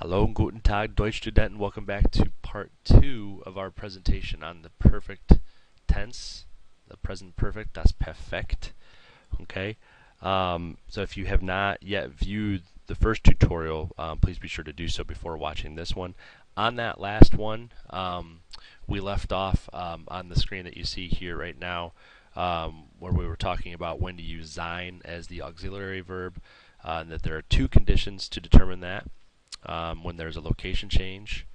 Hallo und guten Tag, Deutschstudenten. Welcome back to part 2 of our presentation on the perfect tense, the present perfect, das Perfekt. Okay, so if you have not yet viewed the first tutorial, please be sure to do so before watching this one. On that last one, we left off on the screen that you see here right now, where we were talking about when to use sein as the auxiliary verb, and that there are two conditions to determine that. When there's a location change,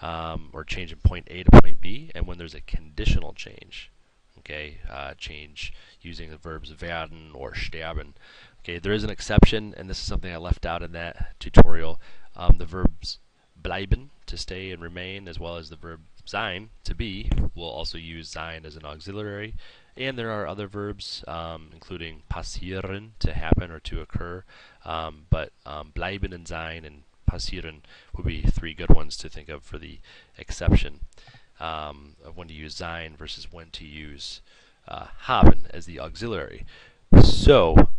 or change in point A to point B, and when there's a conditional change. Okay, change using the verbs werden or sterben. Okay, there is an exception, and this is something I left out in that tutorial. The verbs bleiben, to stay and remain, as well as the verb sein, to be, will also use sein as an auxiliary. And there are other verbs, including passieren, to happen or to occur, but bleiben and sein and passieren would be three good ones to think of for the exception of when to use sein versus when to use haben as the auxiliary. So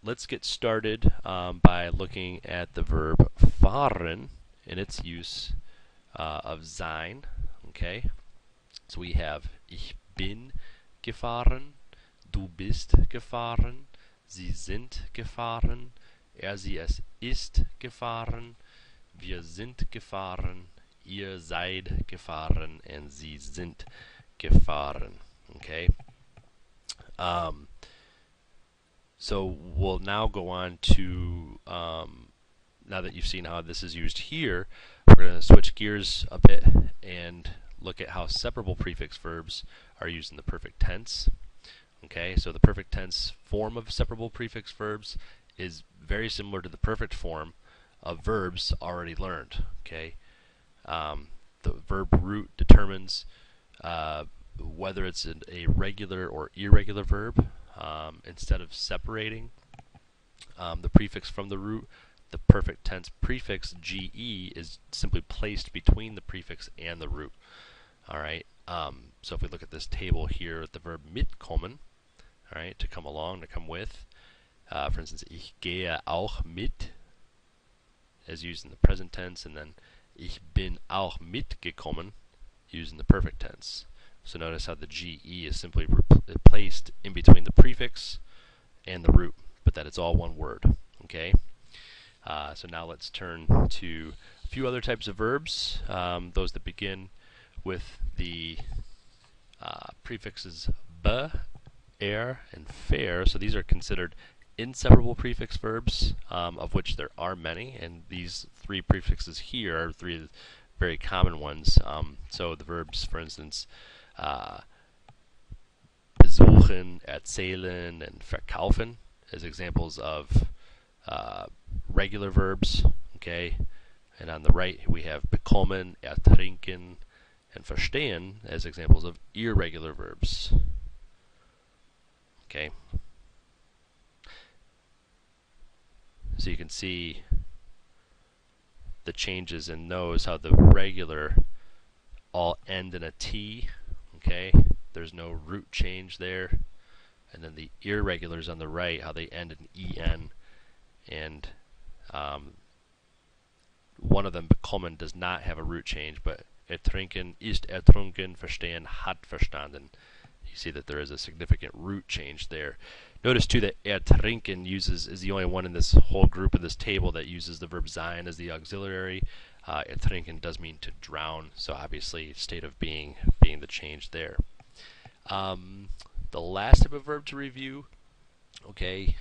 let's get started by looking at the verb fahren and its use of sein. Okay, so we have ich bin gefahren, du bist gefahren, sie sind gefahren, sie es ist gefahren, wir sind gefahren, ihr seid gefahren, and sie sind gefahren. Okay. So we'll now go on to, now that you've seen how this is used here, we're going to switch gears a bit and look at how separable prefix verbs are used in the perfect tense. Okay, so the perfect tense form of separable prefix verbs is very similar to the perfect form of verbs already learned. Okay, the verb root determines whether it's a regular or irregular verb. Instead of separating the prefix from the root, the perfect tense prefix ge is simply placed between the prefix and the root. All right. So if we look at this table here, the verb mitkommen, all right, to come along, to come with. For instance, ich gehe auch mit, as used in the present tense, and then ich bin auch mitgekommen, used in the perfect tense. So notice how the ge is simply placed in between the prefix and the root, but that it's all one word. Okay. So now let's turn to a few other types of verbs, those that begin with the prefixes be, and fair. So these are considered inseparable prefix verbs, of which there are many, and these three prefixes here are three very common ones. So the verbs, for instance, besuchen, erzählen, and verkaufen as examples of regular verbs. Okay, and on the right we have bekommen, ertrinken, and verstehen as examples of irregular verbs. Okay. So you can see the changes in those, how the regular all end in a T. Okay, there's no root change there. And then the irregulars on the right, how they end in en. And one of them, bekommen, does not have a root change, but ertrinken, ist ertrunken, verstehen, hat verstanden. You see that there is a significant root change there. Notice too that ertrinken is the only one in this whole group in this table that uses the verb sein as the auxiliary. Ertrinken does mean to drown, so obviously state of being the change there. The last type of verb to review, okay,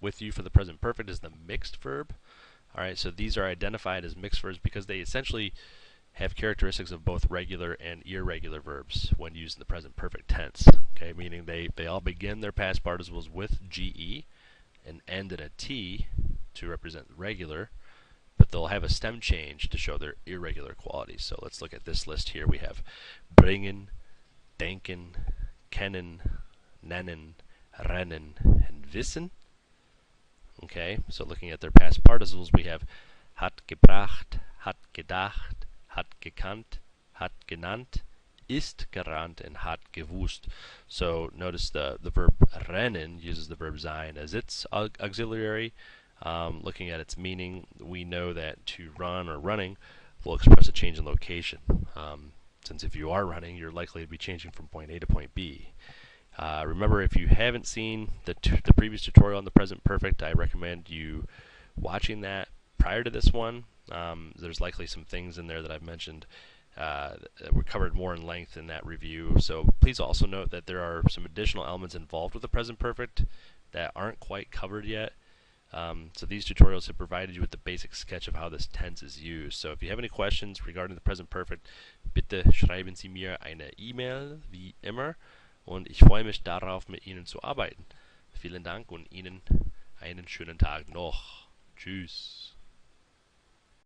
with you for the present perfect is the mixed verb. All right, so these are identified as mixed verbs because they essentially have characteristics of both regular and irregular verbs when used in the present perfect tense. Okay, meaning they all begin their past participles with ge and end in a t to represent regular, but they'll have a stem change to show their irregular qualities. So let's look at this list here. We have bringen, denken, kennen, nennen, rennen, and wissen. Okay, so looking at their past participles, we have hat gebracht, hat gedacht, hat gekannt, hat genannt, ist gerannt, and hat gewusst. So notice the verb rennen uses the verb sein as its auxiliary, Looking at its meaning, we know that to run or running will express a change in location. Since if you are running, you're likely to be changing from point A to point B. Remember, if you haven't seen the previous tutorial on the present perfect, I recommend you watching that prior to this one. There's likely some things in there that I've mentioned that were covered more in length in that review. So please also note that there are some additional elements involved with the present perfect that aren't quite covered yet. So these tutorials have provided you with the basic sketch of how this tense is used. So if you have any questions regarding the present perfect, bitte schreiben Sie mir eine E-Mail, wie immer, und ich freue mich darauf, mit Ihnen zu arbeiten. Vielen Dank und Ihnen einen schönen Tag noch. Tschüss.